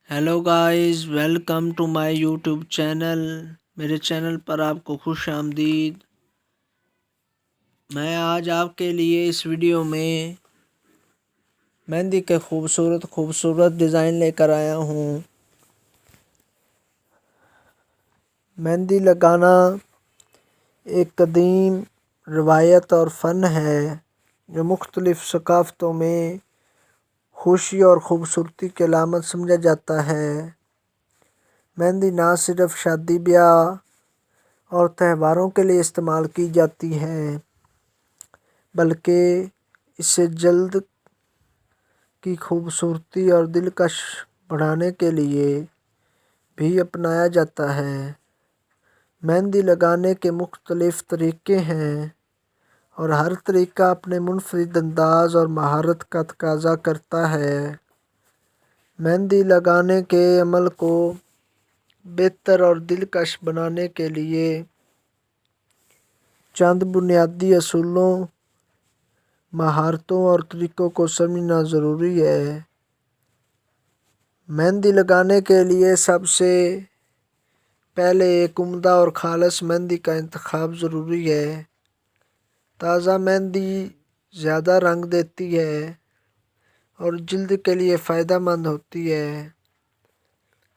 Hello guys, welcome to my YouTube channel. मेरे channel पर आपको खुश आमदीद। मैं आज आपके लिए इस वीडियो में मेहंदी के खूबसूरत डिज़ाइन लेकर आया हूँ। मेहंदी लगाना एक कदीम रवायत और फ़न है जो मुख्तलिफ़ सकाफ़तों में खुशी और ख़ूबसूरती की अलामत समझा जाता है। मेहंदी ना सिर्फ शादी ब्याह और त्योहारों के लिए इस्तेमाल की जाती है, बल्कि इसे जल्द की खूबसूरती और दिलकश बढ़ाने के लिए भी अपनाया जाता है। मेहंदी लगाने के मुख्तलिफ़ तरीक़े हैं और हर तरीक़ा अपने मुनफरिद अंदाज़ और महारत का तकाज़ा करता है। मेहंदी लगाने के अमल को बेहतर और दिलकश बनाने के लिए चंद बुनियादी असूलों, महारतों और तरीक़ों को समझना ज़रूरी है। मेहंदी लगाने के लिए सबसे पहले एक उम्दा और खालिस मेहंदी का इंतखाब ज़रूरी है। ताज़ा मेहंदी ज़्यादा रंग देती है और जल्द के लिए फ़ायदेमंद होती है।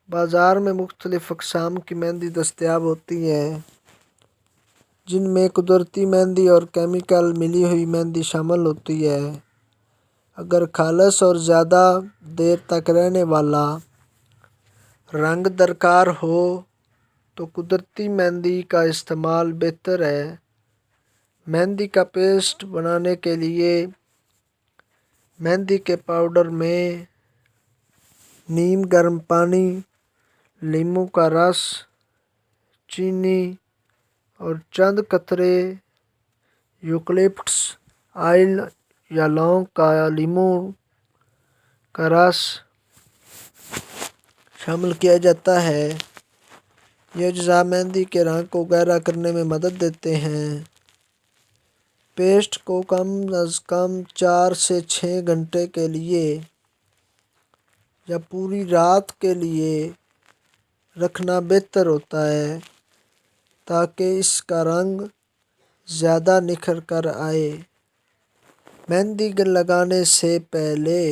बाज़ार में मुख्तलिफ़ अक़साम की मेहंदी दस्तयाब होती है, जिनमें कुदरती मेहंदी और केमिकल मिली हुई मेहंदी शामिल होती है। अगर खालिस और ज़्यादा देर तक रहने वाला रंग दरकार हो तो कुदरती मेहंदी का इस्तेमाल बेहतर है। मेहंदी का पेस्ट बनाने के लिए मेहंदी के पाउडर में नीम गर्म पानी, नींबू का रस, चीनी और चंद कतरे यूकलिप्टस ऑयल या लौंग का नींबू का रस शामिल किया जाता है। ये अज्जा मेहंदी के रंग को गहरा करने में मदद देते हैं। पेस्ट को कम अज़ कम 4 से 6 घंटे के लिए या पूरी रात के लिए रखना बेहतर होता है, ताकि इसका रंग ज़्यादा निखर कर आए। मेहंदी लगाने से पहले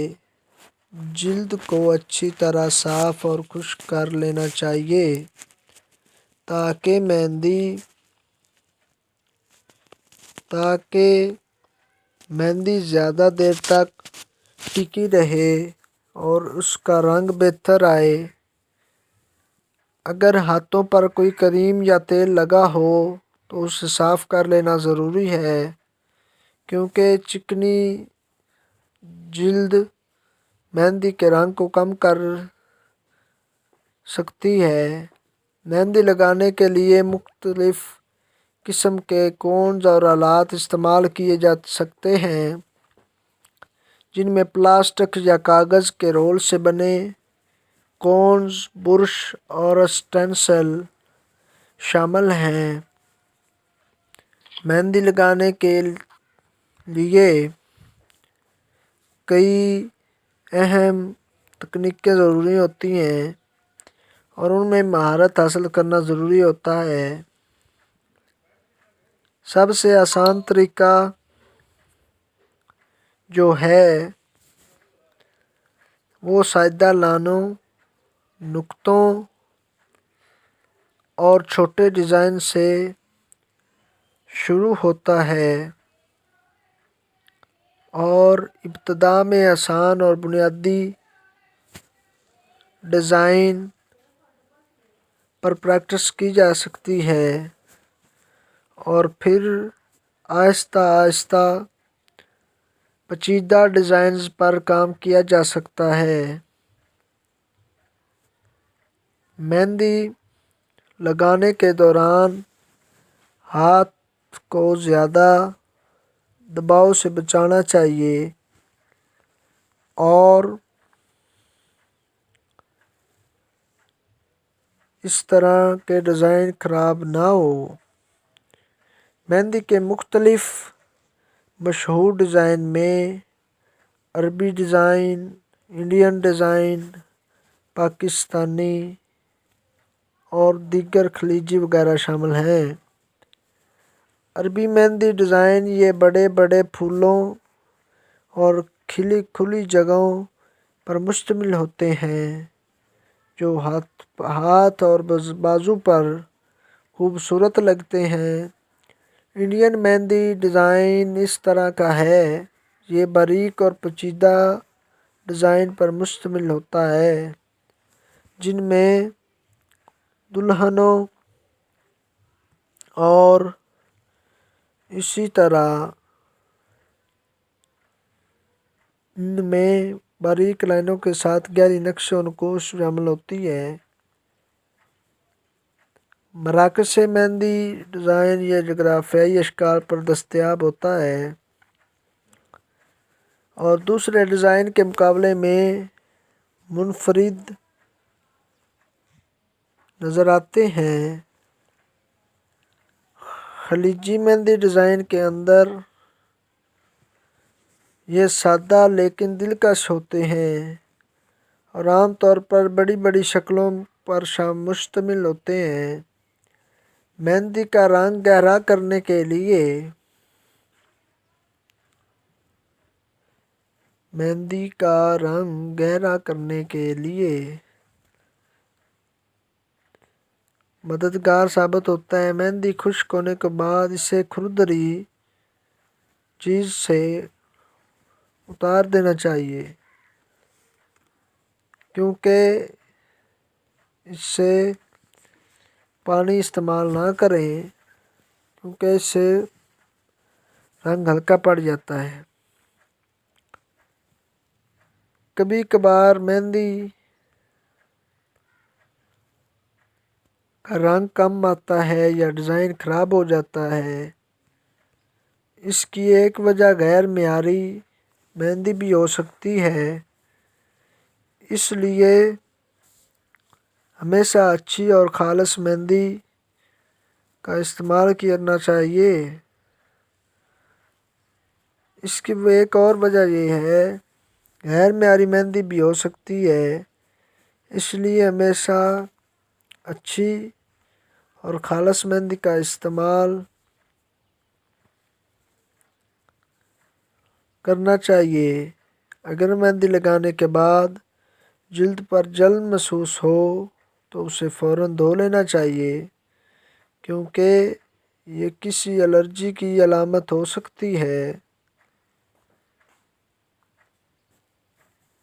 जिल्द को अच्छी तरह साफ़ और खुश्क कर लेना चाहिए, ताकि मेहंदी ज़्यादा देर तक टिकी रहे और उसका रंग बेहतर आए। अगर हाथों पर कोई क्रीम या तेल लगा हो तो उसे साफ़ कर लेना ज़रूरी है, क्योंकि चिकनी जिल्द मेहंदी के रंग को कम कर सकती है। मेहंदी लगाने के लिए मुख्तलिफ़ किस्म के कोन्स और आलात इस्तेमाल किए जा सकते हैं, जिनमें प्लास्टिक या कागज़ के रोल से बने कोन्स, बुरश और स्टेंसिल शामिल हैं। मेहंदी लगाने के लिए कई अहम तकनीकें ज़रूरी होती हैं और उनमें महारत हासिल करना ज़रूरी होता है। सबसे आसान तरीका जो है वो सादा लाइनों, नुक्तों और छोटे डिज़ाइन से शुरू होता है और इब्तिदा में आसान और बुनियादी डिज़ाइन पर प्रैक्टिस की जा सकती है और फिर आहिस्ता आहिस्ता पेचीदा डिज़ाइंस पर काम किया जा सकता है। मेहंदी लगाने के दौरान हाथ को ज़्यादा दबाव से बचाना चाहिए और इस तरह के डिज़ाइन ख़राब ना हो। मेहंदी के मुख्तलिफ़ मशहूर डिज़ाइन में अरबी डिज़ाइन, इंडियन डिज़ाइन, पाकिस्तानी और दीगर खलीजी वगैरह शामिल हैं। अरबी मेहंदी डिज़ाइन ये बड़े बड़े फूलों और खिली खुली जगहों पर मुश्तमिल होते हैं जो हाथ और बाजू पर खूबसूरत लगते हैं। इंडियन मेहंदी डिज़ाइन इस तरह का है। ये बारीक और पेचीदा डिज़ाइन पर मुश्तमिल होता है जिनमें दुल्हनों और इसी तरह इनमें बारीक लाइनों के साथ गहरी नक्श और नक़ूश शामिल होती है। मराकज़ मेहंदी डिज़ाइन ये जग़राफ़ियाई अशकाल पर दस्तयाब होता है और दूसरे डिज़ाइन के मुकाबले में मुनफरिद नज़र आते हैं। खलीजी मेहंदी डिज़ाइन के अंदर ये सादा लेकिन दिलकश होते हैं और आम तौर पर बड़ी बड़ी शक्लों पर मुश्तमिल होते हैं। मेहंदी का रंग गहरा करने के लिए मददगार साबित होता है। मेहंदी खुश्क होने के बाद इसे खुरदरी चीज़ से उतार देना चाहिए क्योंकि इससे पानी इस्तेमाल ना करें क्योंकि इससे रंग हल्का पड़ जाता है। कभी कभार मेहंदी का रंग कम आता है या डिज़ाइन ख़राब हो जाता है। इसकी एक वजह गैर मेयारी मेहंदी भी हो सकती है। इसलिए हमेशा अच्छी और खालिस मेहंदी का इस्तेमाल करना चाहिए। इसकी एक और वजह यह है गैर मेयारी मेहंदी भी हो सकती है। इसलिए हमेशा अच्छी और खालिस मेहंदी का इस्तेमाल करना चाहिए। अगर मेहंदी लगाने के बाद जल्द पर जलन महसूस हो तो उसे फ़ौरन धो लेना चाहिए क्योंकि ये किसी एलर्जी की अलामत हो सकती है।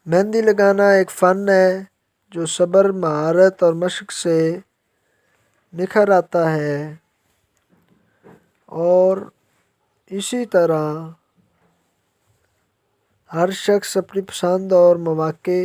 मेहंदी लगाना एक फ़न है जो सब्र, महारत और मशक से निखर आता है और इसी तरह हर शख्स अपनी पसंद और मौके